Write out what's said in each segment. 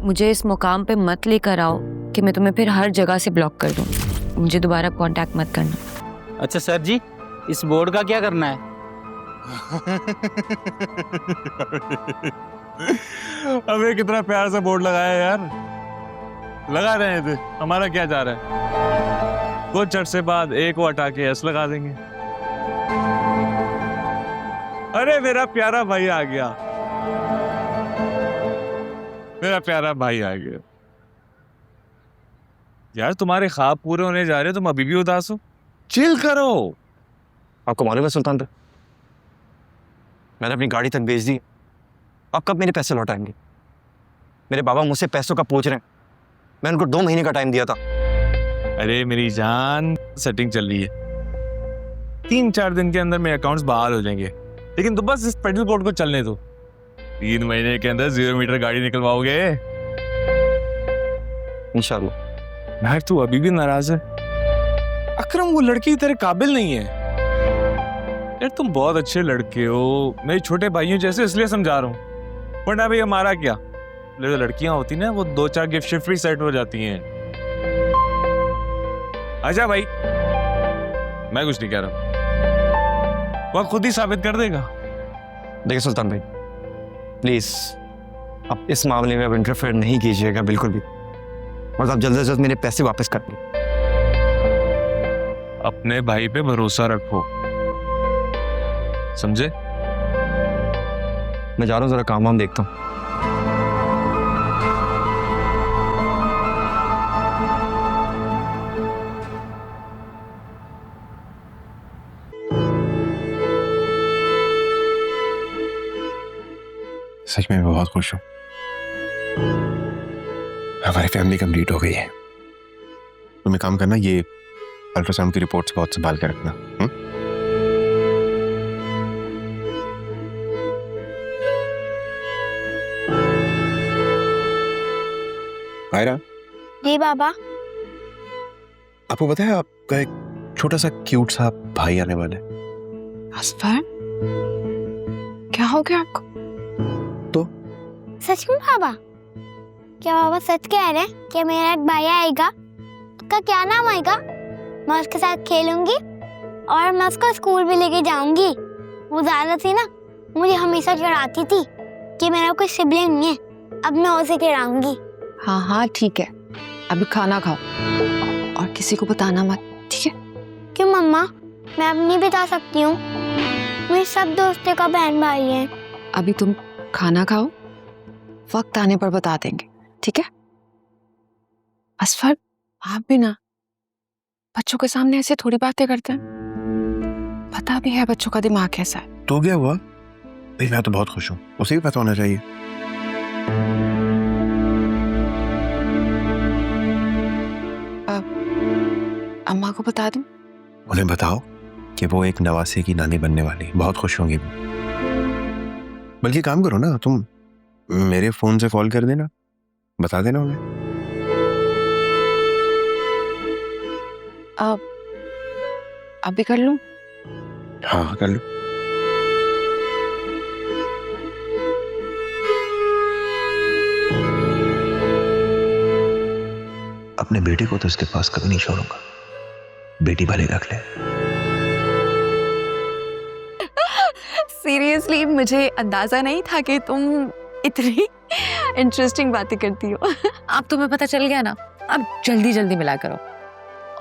मुझे इस मुकाम पे मत लेकर आओ कि मैं तुम्हें फिर हर जगह से ब्लॉक कर दूं। मुझे दोबारा कांटेक्ट मत करना। अच्छा सर जी, इस बोर्ड का क्या करना है? अबे कितना प्यार से बोर्ड लगाया यार। लगा रहे थे, हमारा क्या जा रहा है। कुछ अर्से बाद एक को हटा के एस लगा देंगे। अरे मेरा प्यारा भाई आ गया, मेरा प्यारा भाई आ गया। यार तुम्हारे ख्वाब पूरे होने जा रहे, तुम अभी भी उदास हो? चिल करो। आपको मालूम है सुल्तान भाई, मैंने अपनी गाड़ी तक बेच दी। अब कब मेरे पैसे लौटाएंगे? मेरे बाबा मुझसे पैसों का पूछ रहे हैं। मैं उनको 2 महीने का टाइम दिया था। अरे मेरी जान, सेटिंग चल रही है, 3-4 दिन के अंदर मेरे अकाउंट्स बहाल हो जाएंगे। लेकिन तो बस इस पेडल बोर्ड को चलने दो। 3 महीने के अंदर 0 मीटर गाड़ी निकलवाओगे इंशाल्लाह। महक तू अभी भी नाराज है? अकरम वो लड़की तेरे काबिल नहीं है यार। तुम बहुत अच्छे लड़के हो, मेरे छोटे भाइयों जैसे, इसलिए समझा रहा हूँ। वरना भाई हमारा क्या, जो लड़कियां होती ना वो 2-4 गिफ्ट शिफ्ट भी सेट हो जाती हैं। आजा भाई, मैं कुछ नहीं कह रहा, वह खुद ही साबित कर देगा। देखिए सुल्तान भाई, प्लीज आप इस मामले में अब इंटरफेयर नहीं कीजिएगा बिल्कुल भी, और आप जल्द से जल्द मेरे पैसे वापस कर दें। अपने भाई पे भरोसा रखो, समझे? मैं जा रहा हूँ, जरा काम वाम देखता हूँ। सच में मैं बहुत खुश हूँ, हमारी फैमिली कंप्लीट हो गई है। तुम एक काम करना, ये अल्ट्रासाउंड की रिपोर्ट्स बहुत संभाल के रखना। आयरा। जी बाबा। आपको पता है आपका एक छोटा सा क्यूट सा भाई आने वाला है? असफर, क्या हो गया आपको? सच में बाबा? क्या बाबा सच कह रहे हैं कि मेरा एक भाई आएगा? उसका क्या नाम आएगा? मैं उसके साथ खेलूंगी और मैं उसको स्कूल भी लेके जाऊंगी। वो ज्यादा थी ना, मुझे हमेशा चिढ़ाती थी कि मेरा कोई सिबलिंग नहीं है। अब मैं उसे चिढ़ाऊंगी। हाँ हाँ ठीक है, अभी खाना खाओ और किसी को बताना मत, ठीक है? क्यों मम्मा? मैं अब नहीं बता सकती हूँ, मेरे सब दोस्तों का बहन भाई है। अभी तुम खाना खाओ, वक्त आने पर बता देंगे, ठीक है? असफर, आप भी ना बच्चों के सामने ऐसे थोड़ी बातें करते हैं। पता भी है बच्चों का दिमाग कैसा है। तो क्या हुआ भाई? मैं तो बहुत खुश हूँ, उसे भी पता होना चाहिए। अम्मा को बता दूं? उन्हें बताओ कि वो एक नवासे की नानी बनने वाली, बहुत खुश होंगी वो। बल्कि काम करो ना, तुम मेरे फोन से कॉल कर देना, बता देना उन्हें। अभी कर लूं? हाँ कर लो। अपने बेटे को तो इसके पास कभी नहीं छोड़ूंगा, बेटी भले रख ले। सीरियसली मुझे अंदाजा नहीं था कि तुम इतनी इंटरेस्टिंग बातें करती हो। अब तुम्हें पता चल गया ना, अब जल्दी जल्दी मिला करो।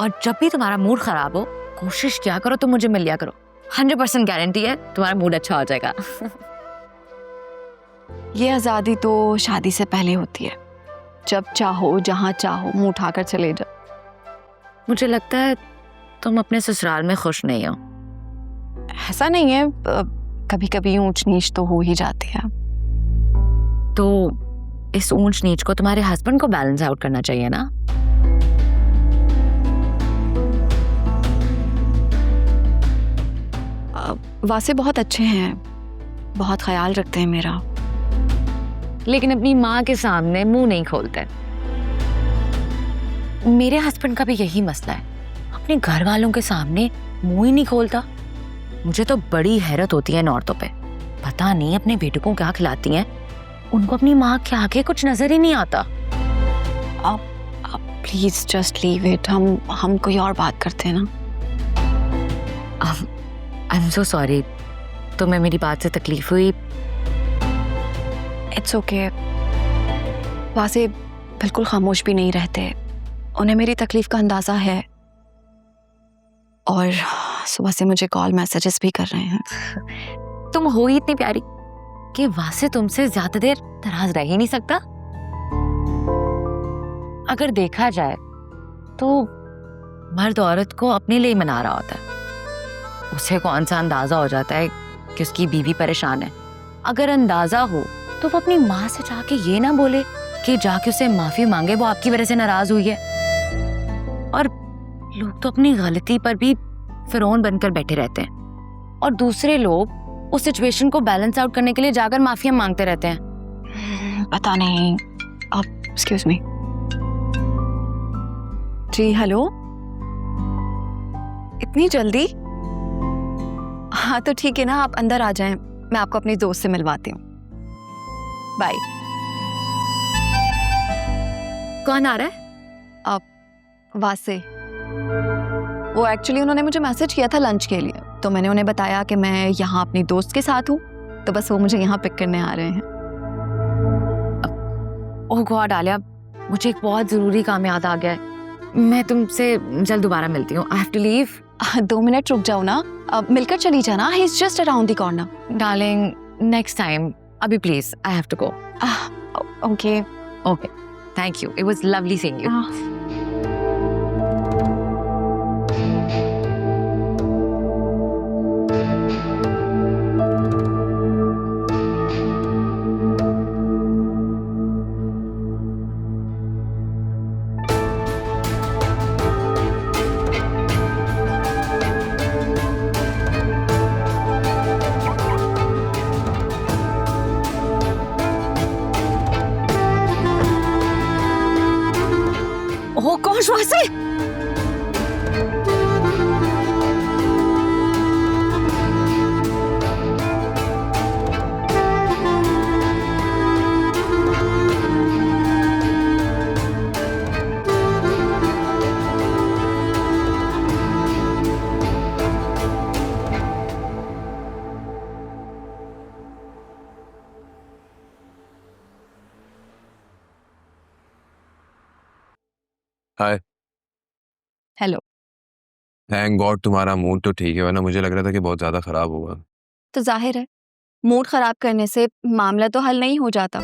और जब भी तुम्हारा मूड खराब हो, कोशिश क्या करो तुम मुझे मिल लिया करो। 100% गारंटी है तुम्हारा मूड अच्छा हो जाएगा। ये आज़ादी तो शादी से पहले होती है, जब चाहो जहाँ चाहो मुंह उठाकर चले जाओ। मुझे लगता है तुम अपने ससुराल में खुश नहीं हो। ऐसा नहीं है, कभी कभी ऊंच नीच तो हो ही जाती है। तो इस ऊंच नीच को तुम्हारे हस्बैंड को बैलेंस आउट करना चाहिए ना। वासे बहुत अच्छे हैं, बहुत ख्याल रखते हैं मेरा, लेकिन अपनी माँ के सामने मुंह नहीं खोलते। मेरे हस्बैंड का भी यही मसला है, अपने घर वालों के सामने मुंह ही नहीं खोलता। मुझे तो बड़ी हैरत होती है इन औरतों पे, पता नहीं अपने बेटों को क्या खिलाती हैं, उनको अपनी माँ के आगे कुछ नजर ही नहीं आता। आप प्लीज जस्ट लीव इट, हम कोई और बात करते हैं ना। आई एम सो सॉरी, तुम्हें मेरी बात से तकलीफ हुई। It's okay. वासे बिल्कुल खामोश भी नहीं रहते, उन्हें मेरी तकलीफ का अंदाजा है और सुबह से मुझे कॉल मैसेजेस भी कर रहे हैं। तुम हो ही इतनी प्यारी कि वासे तुमसे ज्यादा देर नाराज रह ही नहीं सकता। अगर देखा जाए तो मर्द औरत को अपने लिए ही मना रहा होता है। उसे कौन सा अंदाजा हो जाता है कि उसकी बीवी परेशान है। अगर अंदाजा हो तो वो अपनी माँ से जाके ये ना बोले कि जाके उसे माफी मांगे, वो आपकी वजह से नाराज हुई है। और लोग तो अपनी गलती पर भी फिरौन बनकर बैठे रहते हैं और दूसरे लोग उस सिचुएशन को बैलेंस आउट करने के लिए जाकर माफिया मांगते रहते हैं। पता नहीं। आप एक्सक्यूज मी। जी हेलो, इतनी जल्दी? हाँ तो ठीक है ना, आप अंदर आ जाएं, मैं आपको अपनी दोस्त से मिलवाती हूँ। बाय। कौन आ रहा है? आप वासे। वो एक्चुअली उन्होंने मुझे मैसेज किया था लंच के लिए, तो मैंने उन्हें बताया कि मैं यहाँ अपनी दोस्त के साथ हूँ, तो बस वो मुझे यहाँ पिक करने आ रहे हैं। ओह गॉड आलिया, मुझे एक बहुत जरूरी काम याद आ गया है। मैं तुमसे जल्द दोबारा मिलती हूँ। I have to leave. 2 minute रुक जाओ ना, अब मिलकर चली जाना। He is just around the corner. Darling, next time. अभी please, I have to go. Okay okay, thank you. It was lovely seeing you. Oh gosh, वासे! हाय। हेलो। थैंक गॉड तुम्हारा मूड तो ठीक है, वरना मुझे लग रहा था कि बहुत ज्यादा खराब होगा। तो जाहिर है मूड खराब करने से मामला तो हल नहीं हो जाता।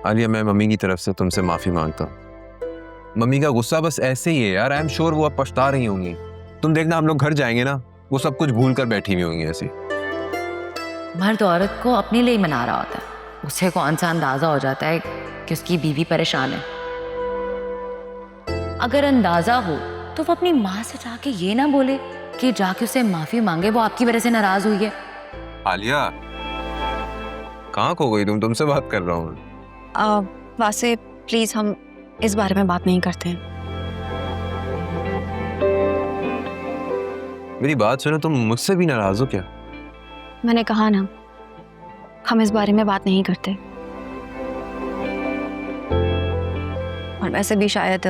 आलिया, मैं मम्मी की तरफ से तुमसे माफी मांगता हूँ। मम्मी का गुस्सा बस ऐसे ही है यार। आई एम श्योर वो अब पछता रही होंगी। तुम देखना, हम लोग घर जाएंगे ना, वो सब कुछ भूल कर बैठी हुई होंगी ऐसी। मर्द औरत को अपने लिए ही मना रहा होता है। उसे कौन सा अंदाजा हो जाता है कि उसकी बीवी परेशान है। अगर अंदाजा हो तो वो अपनी माँ से जाके ये ना बोले कि जाके उसे माफी मांगे, वो आपकी वजह से नाराज हुई है। आलिया, कहाँ खो गई तुम? तुमसे बात कर रहा हूँ। वासे प्लीज, हम इस बारे में बात नहीं करते हैं। मेरी बात सुनो, तुम मुझसे भी नाराज हो क्या? मैंने कहा ना, हम इस बारे में बात नहीं करते। और वैसे भी शायद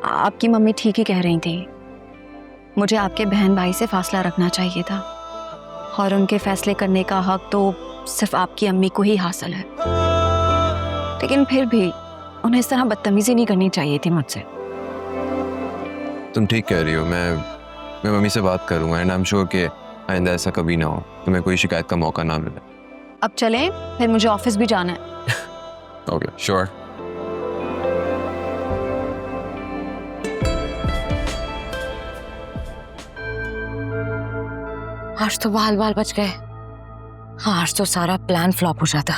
आपकी मम्मी ठीक ही कह रही थी। मुझे आपके बहन भाई से फासला रखना चाहिए था और उनके फैसले करने का हक तो सिर्फ आपकी अम्मी को ही हासिल है। लेकिन फिर भी उन्हें इस तरह बदतमीजी नहीं करनी चाहिए थी मुझसे। तुम ठीक कह रही हो। मैं मम्मी से बात करूंगा एंड आई एम श्योर कि आइंदा ऐसा कभी ना हो, तुम्हें कोई शिकायत का मौका ना मिले। अब चलें, फिर मुझे ऑफिस भी जाना है। Okay, sure. आज तो बाल बाल बच गए। आज तो सारा प्लान फ्लॉप हो जाता।